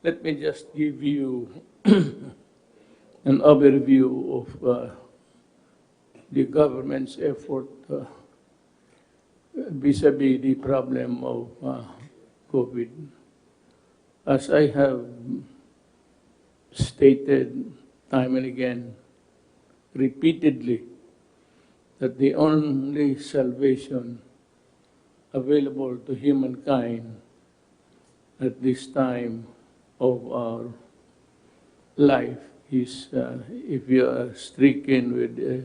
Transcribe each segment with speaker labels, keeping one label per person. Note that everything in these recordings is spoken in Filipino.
Speaker 1: Let me just give you an overview of the government's effort vis-a-vis the problem of COVID. As I have stated time and again, repeatedly, that the only salvation available to humankind at this time of our life is if you are stricken with a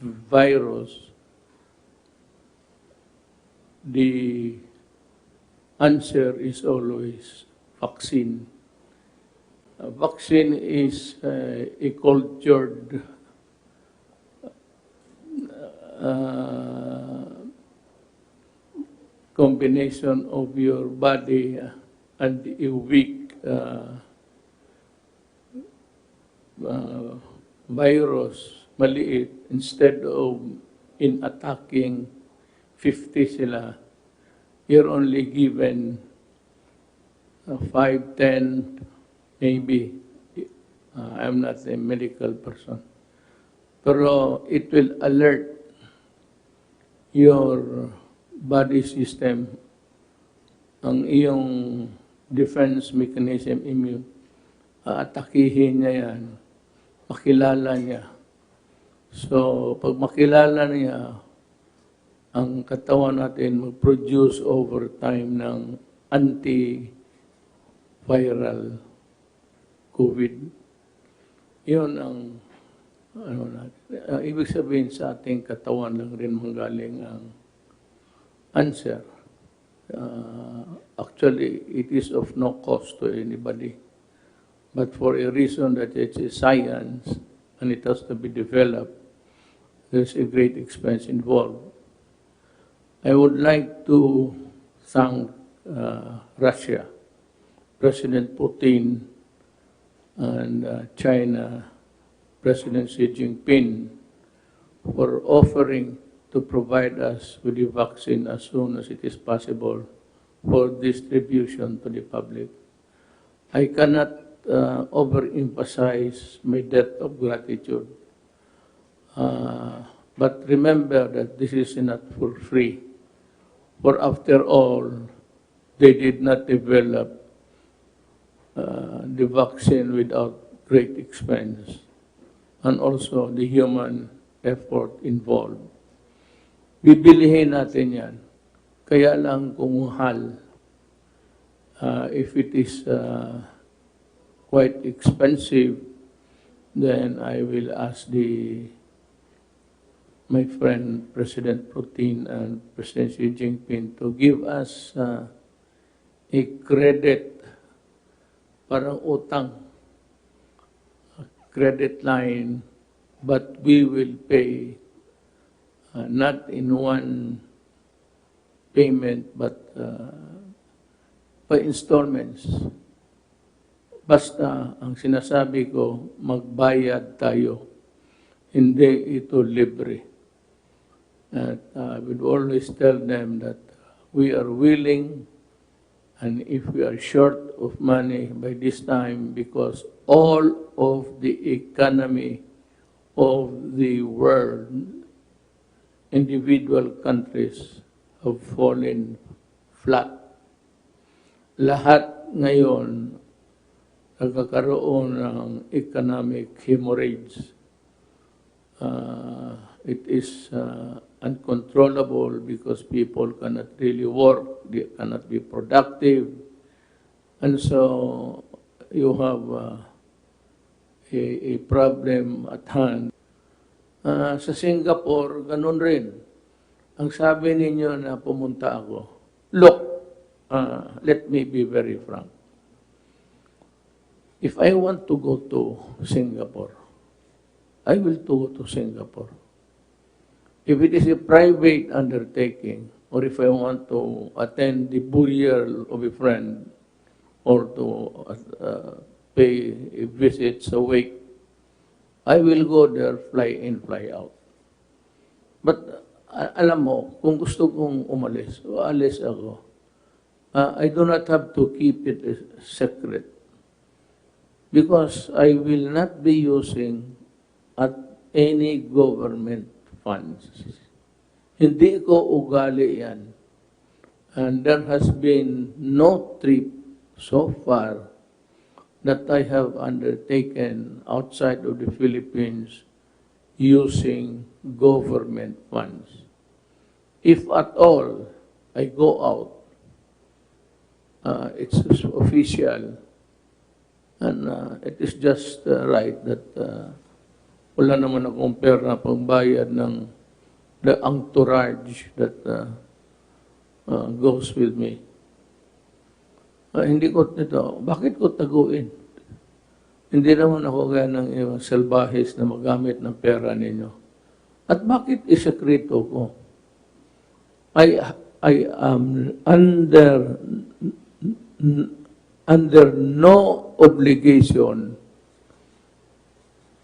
Speaker 1: virus, the answer is always vaccine. Vaccine is a cultured combination of your body and a weak virus, maliit, instead of in attacking 50 sila, you're only given 5, 10, maybe. I'm not a medical person. Pero it will alert your body system, ang iyong defense mechanism, immune, atakihin niya yan, makilala niya. So, pag makilala niya, ang katawan natin mag-produce over time ng anti-viral COVID. Yun ang ibig sabihin sa ating katawan lang rin manggaling ang answer. Actually, it is of no cost to anybody. But for a reason that it's a science and it has to be developed, there's a great expense involved. I would like to thank Russia, President Putin, and China, President Xi Jinping, for offering to provide us with the vaccine as soon as it is possible for distribution to the public. I cannot overemphasize my debt of gratitude. But remember that this is not for free. For after all, they did not develop the vaccine without great expense, and also the human effort involved. Bibilihin natin yan. Kaya lang kung mahal, if it is quite expensive, then I will ask my friend President Putin and President Xi Jinping to give us a credit, parang utang, a credit line, but we will pay not in one payment but by installments. Basta ang sinasabi ko, magbayad tayo, hindi ito libre. At I would always tell them that we are willing, and if we are short of money by this time, because all of the economy of the world, individual countries have fallen flat. Lahat ngayon nagkakaroon ng economic hemorrhage. It is uncontrollable because people cannot really work, they cannot be productive, and so you have a problem at hand. Sa Singapore, ganun rin. Ang sabi ninyo na pumunta ako, look, let me be very frank. If I want to go to Singapore, I will go to Singapore. If it is a private undertaking, or if I want to attend the burial of a friend, or to pay a visit sa wake, I will go there, fly in, fly out. But alam mo, kung gusto kong umalis, alis ako. I do not have to keep it a secret. because I will not be using at any government funds. Hindi ko ugali yan. And there has been no trip so far that I have undertaken outside of the Philippines using government funds. If at all I go out, it's official, and it is just right that wala naman akong pera pangbayad ng the entourage that goes with me. Hindi ko ito, bakit ko taguin? Hindi naman ako gaya ng salbahis na magamit ng pera ninyo. At bakit isekreto ko? I am under no obligation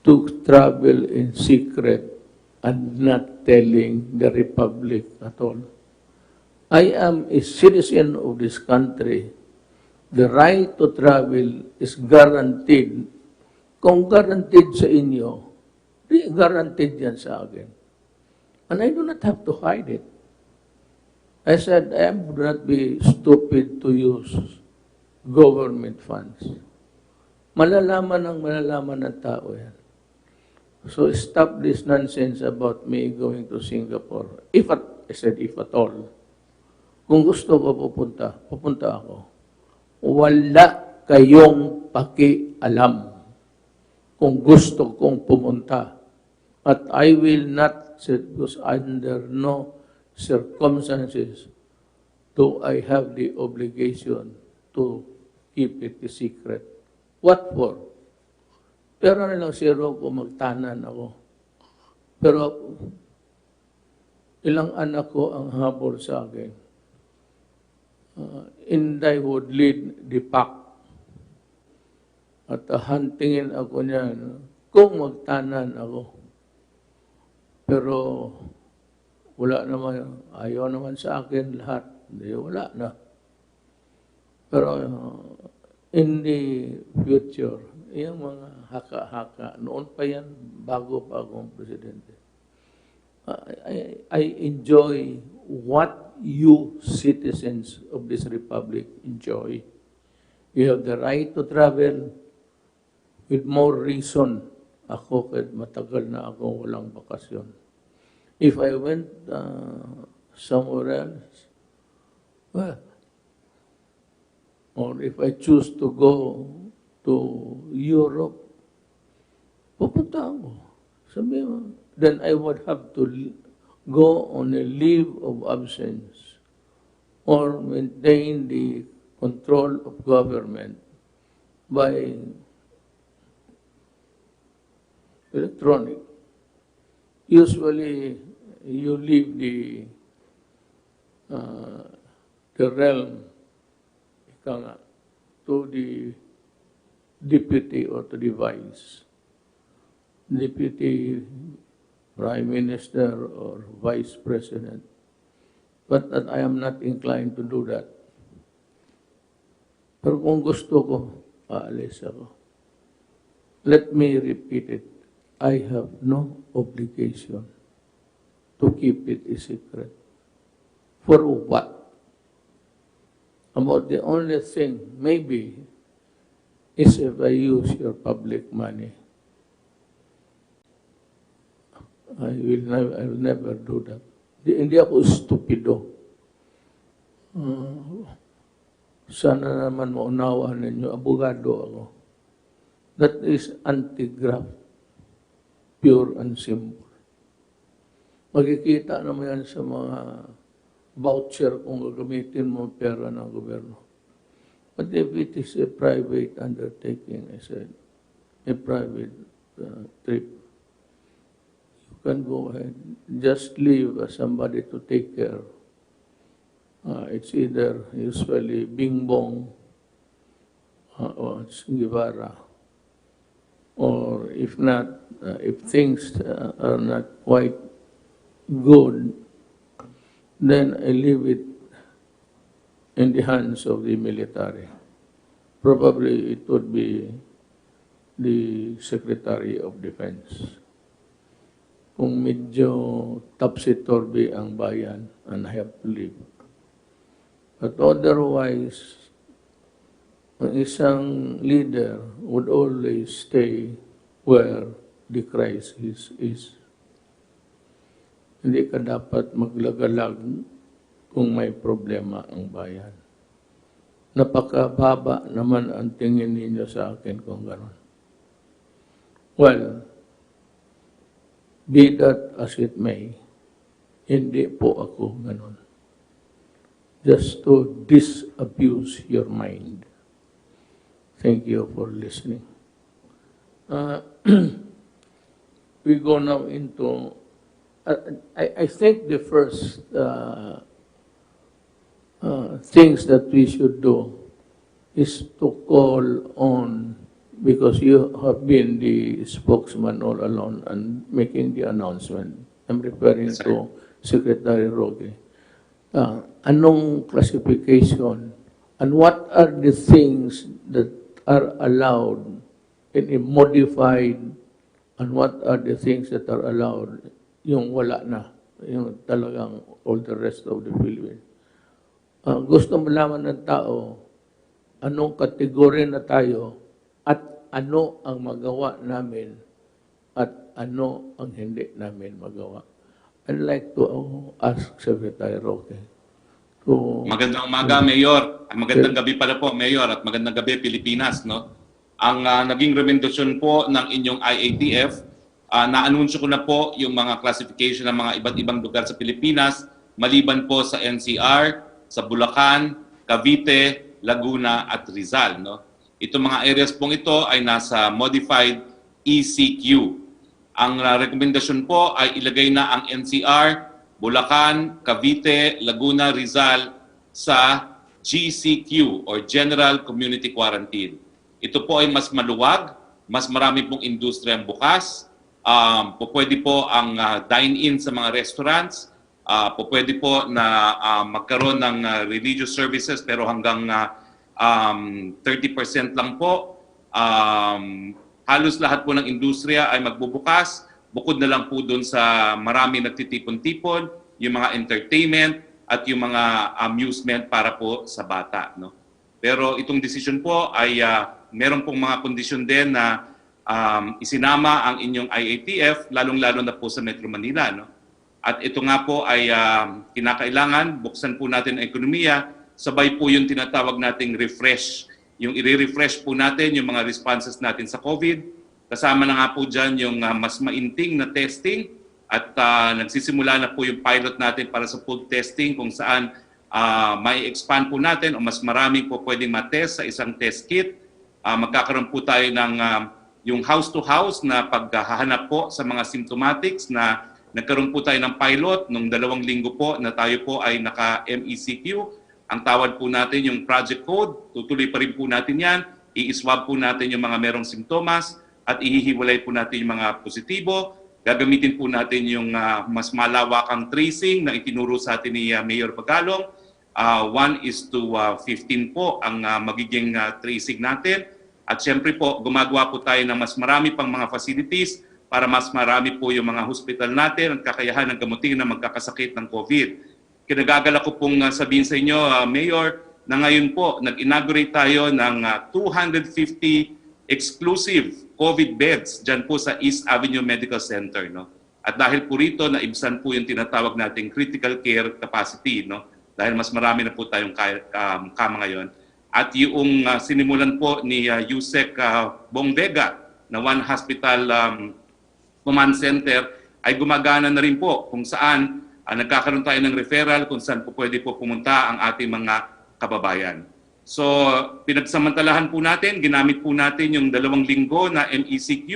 Speaker 1: to travel in secret and not telling the Republic at all. I am a citizen of this country. The right to travel is guaranteed. Kung guaranteed sa inyo, di guaranteed yan sa akin. And I do not have to hide it. I said, I would not be stupid to use government funds. Malalaman ng tao yan. So stop this nonsense about me going to Singapore. I said, if at all. Kung gusto ko pupunta ako. Wala kayong pakialam kung gusto kong pumunta. At I will not, because under no circumstances do I have the obligation to keep it a secret. What for? Pero nilang zero ko magtanan ako. Pero ilang anak ko ang habol sa akin. Inday would lead the pack. At huntingin ako niyan kung magtanan ako. Pero wala naman, ayaw naman sa akin lahat. Hindi, wala na. Pero in the future, yung mga haka-haka, noon pa yan, bago pa akong presidente. I enjoy what you citizens of this republic enjoy. You have the right to travel with more reason. Ako, kahit matagal na ako walang bakasyon. If I went somewhere else, well, or if I choose to go to Europe, pupunta ako. Sabi mo, then I would have to go on a leave of absence or maintain the control of government by electronic. Usually, you leave the realm to the deputy or to the vice. Deputy Prime Minister or Vice President. But that I am not inclined to do that. Pero kung gusto ko, aalis ako. Let me repeat it. I have no obligation to keep it a secret. For what? About the only thing, maybe, is if I use your public money. I will never do that. Hindi ako stupido. Sana naman maunawaan ninyo, abogado ako. That is anti-graft, pure and simple. Makikita naman yan sa mga voucher kung gagamitin mo pera ng gobyerno. But if it is a private undertaking, I said, a private trip, you can go ahead. Just leave somebody to take care. It's either usually Bing Bong or Guevara. Or if not, if things are not quite good, then I leave it in the hands of the military. Probably it would be the Secretary of Defense. Kung medyo topsy-turvy ang bayan, and I have to leave. But otherwise, ang isang leader would always stay where the crisis is. Hindi ka dapat maglagalag kung may problema ang bayan. Napakababa naman ang tingin ninyo sa akin kung gano'n. Well, be that as it may, hindi po ako gano'n. Just to disabuse your mind. Thank you for listening. We go now into, I think the first things that we should do is to call on, because you have been the spokesman all along and making the announcement. I'm referring to Secretary Roque. Anong classification and what are the things that are allowed in a modified, and what are the things that are allowed yung wala na, yung talagang all the rest of the Philippines. Gusto malaman ng tao anong kategorya na tayo at ano ang magawa namin at ano ang hindi namin magawa. I'd like to ask Secretary Roque.
Speaker 2: Magandang umaga, Mayor. Magandang gabi pala po, Mayor, at magandang gabi, Pilipinas. No? Ang naging rekomendasyon po ng inyong IATF, na-anunsyo ko na po yung mga classification ng mga iba't ibang lugar sa Pilipinas, maliban po sa NCR, sa Bulacan, Cavite, Laguna at Rizal. No? Itong mga areas pong ito ay nasa modified ECQ. Ang rekomendasyon po ay ilagay na ang NCR, Bulacan, Cavite, Laguna, Rizal sa GCQ or General Community Quarantine. Ito po ay mas maluwag, mas marami pong industriyang bukas, pwede po ang dine-in sa mga restaurants, pwede po na magkaroon ng religious services pero hanggang 30% lang po. Halos lahat po ng industriya ay magbubukas. Bukod na lang po doon sa marami nagtitipon-tipon, yung mga entertainment at yung mga amusement para po sa bata. No? Pero itong decision po ay meron pong mga kondisyon din na isinama ang inyong IATF, lalong-lalo na po sa Metro Manila. No? At ito nga po ay kinakailangan, buksan po natin ang ekonomiya, sabay po yung tinatawag nating refresh. Yung i-refresh po natin yung mga responses natin sa COVID. Kasama na nga po dyan yung mas mainting na testing at nagsisimula na po yung pilot natin para sa food testing kung saan may expand po natin o mas maraming po pwedeng matest sa isang test kit. Magkakaroon po tayo ng yung house-to-house na paghahanap po sa mga symptomatics na nagkaroon po tayo ng pilot nung 2 linggo po na tayo po ay naka-MECQ. Ang tawag po natin yung project code, tutuloy pa rin po natin yan. I-swab po natin yung mga merong simptomas at ihihiwalay po natin yung mga positibo. Gagamitin po natin yung mas malawakang tracing na itinuro sa atin ni Mayor Bagalong. 1:15 po ang magiging tracing natin. At syempre po, gumagawa po tayo ng mas marami pang mga facilities para mas marami po yung mga hospital natin at kakayahan ng gamutin na magkakasakit ng COVID. Kinagagala ko pong sabihin sa inyo, Mayor, na ngayon po, nag-inaugurate tayo ng 250 exclusive COVID beds dyan po sa East Avenue Medical Center. No? At dahil po rito, naibsan po yung tinatawag nating critical care capacity. No? Dahil mas marami na po tayong kama ngayon. At yung sinimulan po ni Yusek Bong Vega na One Hospital Command Center ay gumagana na rin po kung saan nagkakaroon tayo ng referral kung saan po pwede po pumunta ang ating mga kababayan. So, pinagsamantalahan po natin, ginamit po natin yung 2 linggo na MECQ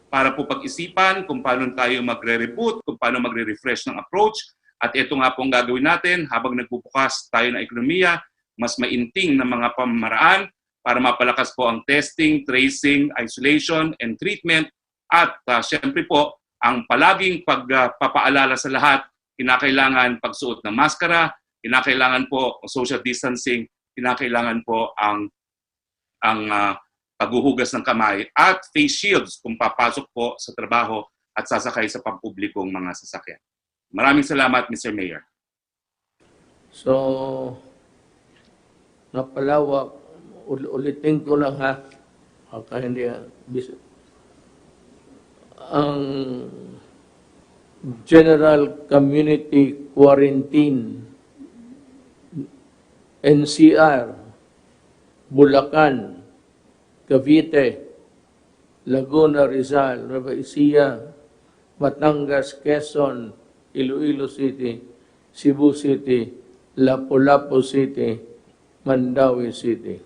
Speaker 2: para po pag-isipan kung paano tayo magre-reboot, kung paano magre-refresh ng approach. At ito nga pong gagawin natin habang nagbubukas tayo ng ekonomiya, mas mainting na mga pamamaraan para mapalakas po ang testing, tracing, isolation, and treatment. At syempre po, ang palaging pagpapaalala sa lahat, kinakailangan pagsuot ng maskara, kinakailangan po social distancing, kinakailangan po ang paghuhugas ng kamay, at face shields kung papasok po sa trabaho at sasakay sa pampublikong mga sasakyan. Maraming salamat, Mr. Mayor.
Speaker 1: So, napalawak, ulitin ko lang ha, baka hindi, ang General Community Quarantine, NCR, Bulacan, Cavite, Laguna, Rizal, Nueva Ecija, Batangas, Quezon, Iloilo City, Cebu City, Lapu-Lapu City, Mandawi City,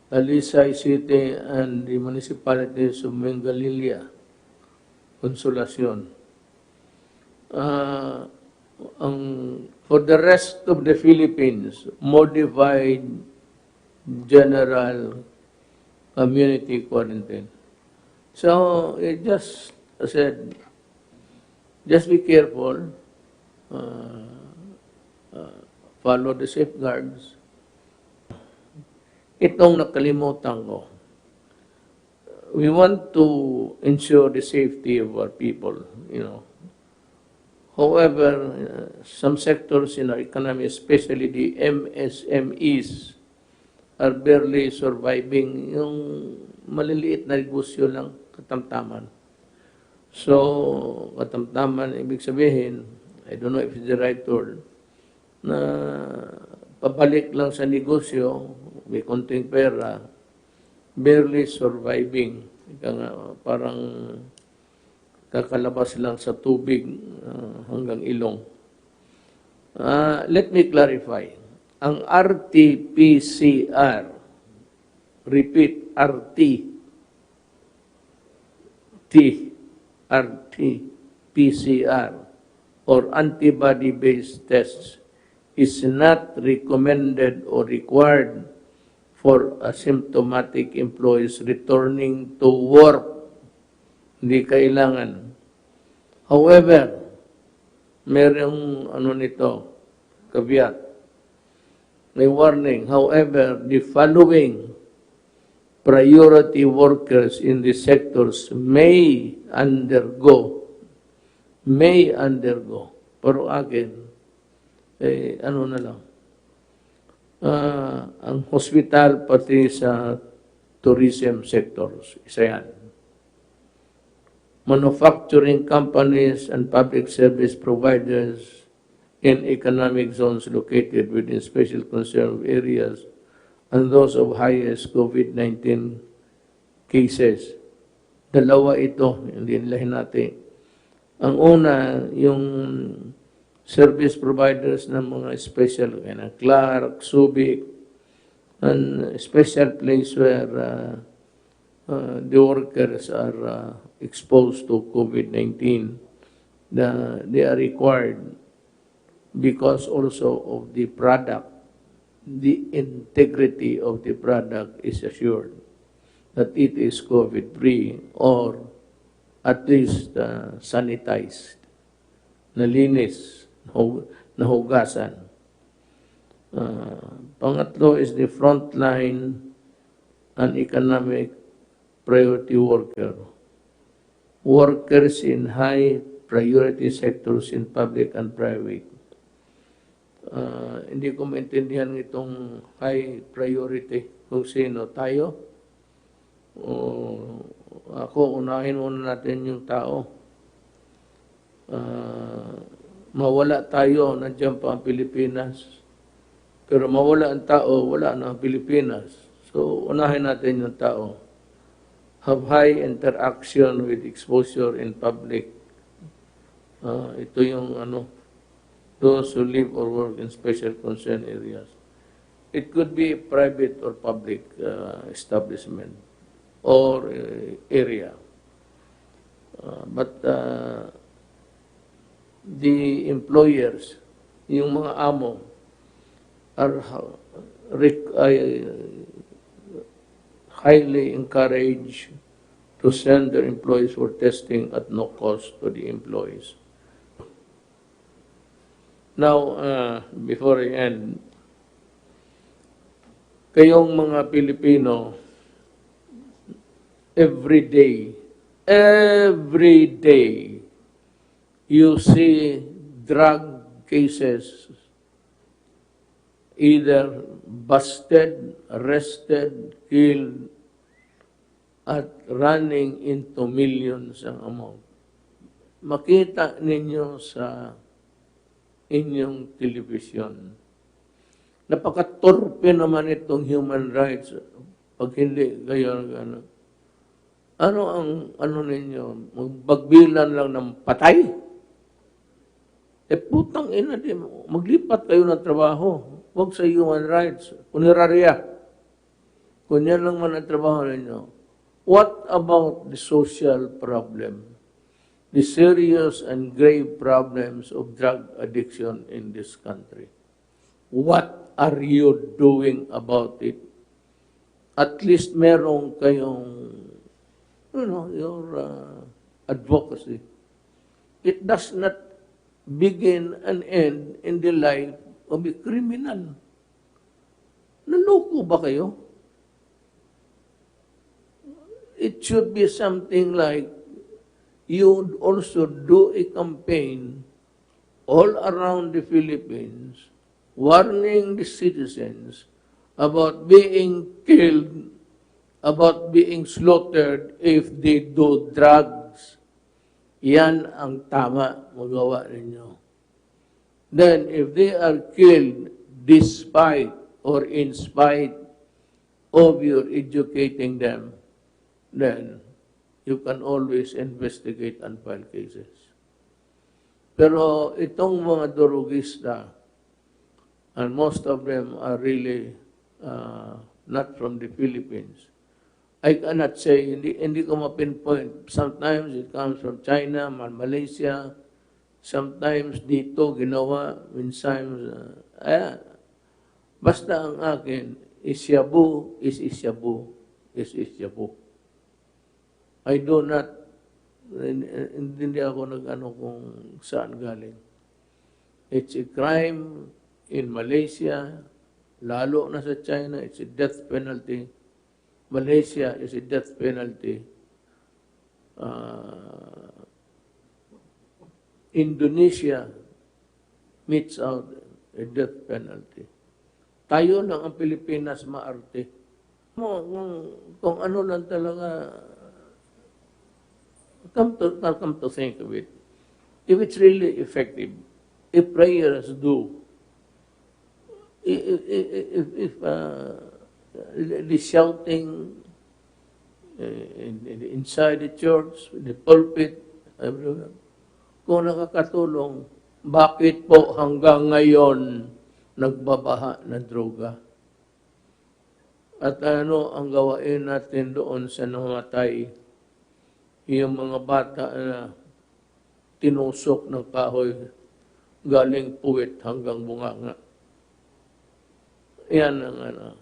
Speaker 1: Talisay City, and the municipalities of Mengalilia, Consolacion. For the rest of the Philippines, modified general community quarantine. So, it just said, just be careful, follow the safeguards. Itong nakalimutan ko, we want to ensure the safety of our people, you know. However, some sectors in our economy, especially the MSMEs, are barely surviving. Yung maliliit na negosyo lang, katamtaman. So, katamtaman, ibig sabihin, I don't know if it's the right word, na pabalik lang sa negosyo, may konting pera, barely surviving. Parang kakalabas lang sa tubig hanggang ilong. Let me clarify. Ang RT-PCR, repeat, RT-PCR, or antibody-based tests is not recommended or required for asymptomatic employees returning to work. Hindi kailangan. However, merong caveat, may warning. However, the following priority workers in the sectors may undergo. Pero akin, na lang, ang hospital pati sa tourism sectors, isa yan. Manufacturing companies and public service providers in economic zones located within special concern areas and those of highest COVID-19 cases. Dalawa ito, hindi nila hinati. Ang una, yung service providers ng mga special, Clark, Subic, and special place where the workers are exposed to COVID-19, they are required because also of the product, the integrity of the product is assured that it is COVID-free or at least sanitized, nalinis, nahugasan. Pangatlo is the frontline and economic priority workers in high priority sectors in public and private. Hindi ko maintindihan itong high priority kung sino tayo. Ako, unahin muna natin yung tao. Mawala tayo, nandiyan pa ang Pilipinas. Pero mawala ang tao, wala na ang Pilipinas. So, unahin natin yung tao. Have high interaction with exposure in public. Ito yung those who live or work in special concern areas. It could be private or public establishment or area. But the employers, yung mga amo, are highly encouraged to send their employees for testing at no cost to the employees. Now, before I end, kayong mga Pilipino, every day, you see drug cases either busted, arrested, killed, at running into millions ang amount. Makita ninyo sa inyong television. Napakatorpe naman itong human rights pag hindi kayo ano ninyo, magbagbilan lang ng patay? Putang ina din, maglipat kayo ng trabaho. Huwag sa human rights. Punerarya. Kung yan lang man ang trabaho ninyo. What about the social problem? The serious and grave problems of drug addiction in this country. What are you doing about it? At least merong kayong, your advocacy. It does not begin and end in the life of a criminal. Naloko ba kayo? It should be something like you also do a campaign all around the Philippines warning the citizens about being killed, about being slaughtered if they do drugs. Yan ang tama magawa ninyo. Then, if they are killed despite or in spite of your educating them, then you can always investigate and file cases. Pero itong mga durugista, and most of them are really not from the Philippines, I cannot say, hindi ko ma-pinpoint. Sometimes it comes from China, Malaysia, sometimes dito ginawa, minsan, basta ang akin, isyabu, is isyabu, is isyabu. I do not, hindi ako nag-ano kung saan galing. It's a crime in Malaysia, lalo na sa China, it's a death penalty. Malaysia is a death penalty. Indonesia meets out a death penalty. Tayo lang ang Pilipinas maarte. Kung ano lang talaga, come to think of it, if it's really effective, if prayers do, if the shouting inside the church, the pulpit, everywhere, kung nakakatulong, bakit po hanggang ngayon nagbabaha ng droga? At ano ang gawain natin doon sa namatay? Yung mga bata na tinusok ng kahoy galing puwit hanggang bunganga. Yan ang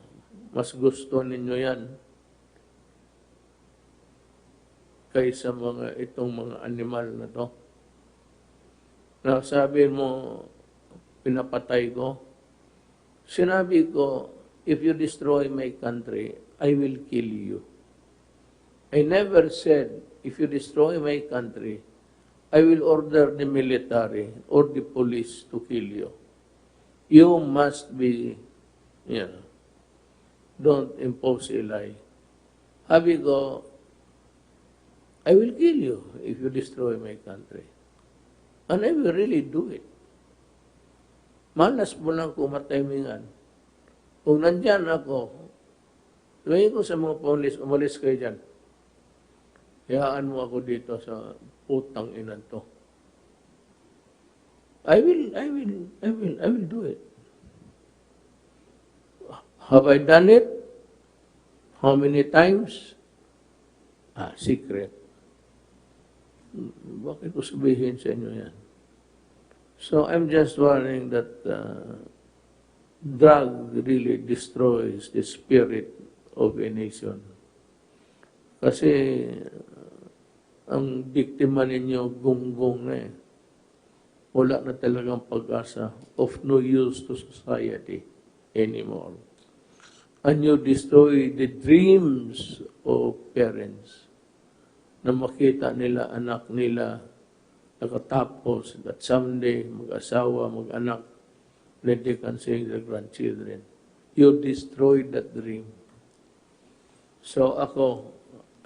Speaker 1: mas gusto ninyo yan kaysa itong mga animal na to. Na sabi mo, pinapatay ko. Sinabi ko, if you destroy my country, I will kill you. I never said, if you destroy my country, I will order the military or the police to kill you. You must be, don't impose a lie. Sabi ko, I will kill you if you destroy my country. And I will really do it. Malas mo lang kumatimingan. Kung nandyan ako, sabihin ko sa mga police, umalis kayo dyan. Hayaan mo ako dito sa putang inan to. I will do it. Have I done it? How many times? Secret. Bakit ko sabihin sa inyo yan? So I'm just warning that drug really destroys the spirit of a nation. Kasi ang biktima ninyo gunggong na eh. Wala na talagang pag-asa, of no use to society anymore. and you destroy the dreams of parents na makita nila anak nila nakatapos that someday mag-asawa, mag-anak, that they can see their grandchildren. You destroyed that dream. So ako,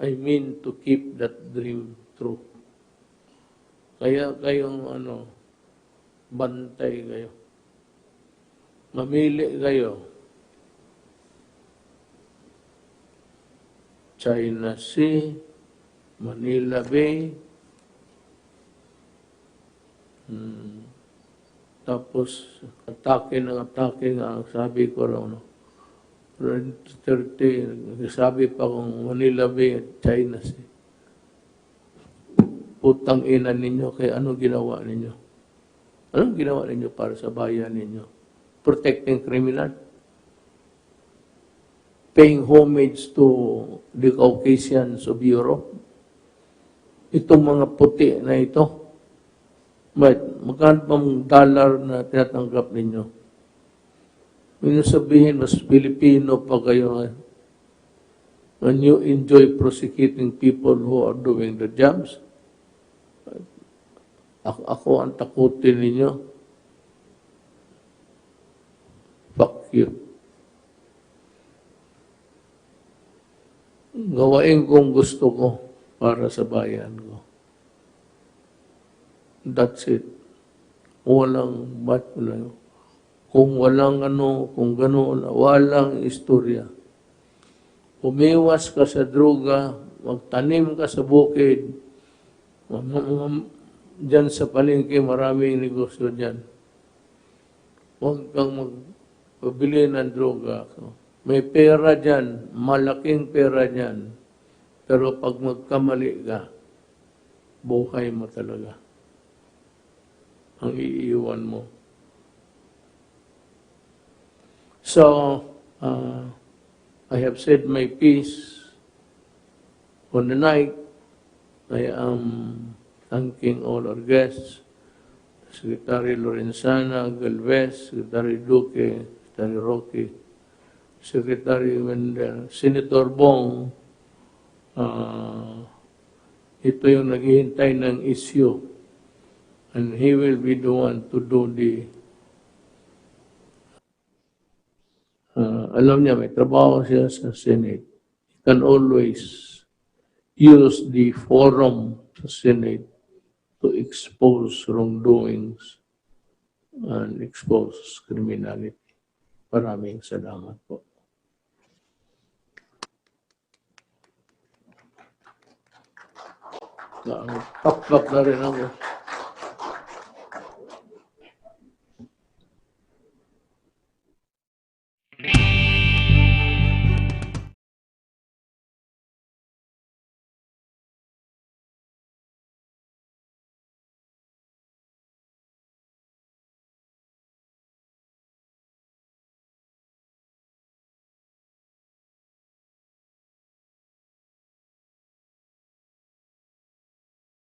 Speaker 1: I mean to keep that dream true. Kaya kayong bantay kayo. Mamili kayo. China Sea, Manila Bay, tapos atake nga, sabi ko raw, 30, sabi pa kong Manila Bay at China Sea. Putang ina ninyo, kaya ano ginawa ninyo? Anong ginawa ninyo para sa bayan ninyo? Protecting criminal? Paying homage to the Caucasians of Europe? Itong mga puti na ito, magkano bang dollar na tinatanggap ninyo? May sabihin, mas Pilipino pa kayo. When you enjoy prosecuting people who are doing the jobs, ako ang takutin ninyo. Fuck you. Gawain kong gusto ko para sa bayan ko. That's it. Walang kung walang kung gano'n, walang istorya. Umiwas ka sa droga, magtanim ka sa bukid, dyan sa palengke, maraming negosyo dyan. Huwag kang magpabili ng droga. May pera dyan, malaking pera dyan. Pero pag magkamali ka, buhay mo talaga. Ang iiwan mo. So, I have said my piece on the night. I am thanking all our guests, Secretary Lorenzana Galvez, Secretary Duque, Secretary Roque, Secretary Wendell, Senator Bong. Ito yung naghihintay ng issue. And he will be the one to do the alam niya, may trabaho siya sa Senate. He can always use the forum sa Senate to expose wrongdoings and expose criminality. Maraming salamat po. Pakpak na rin ako.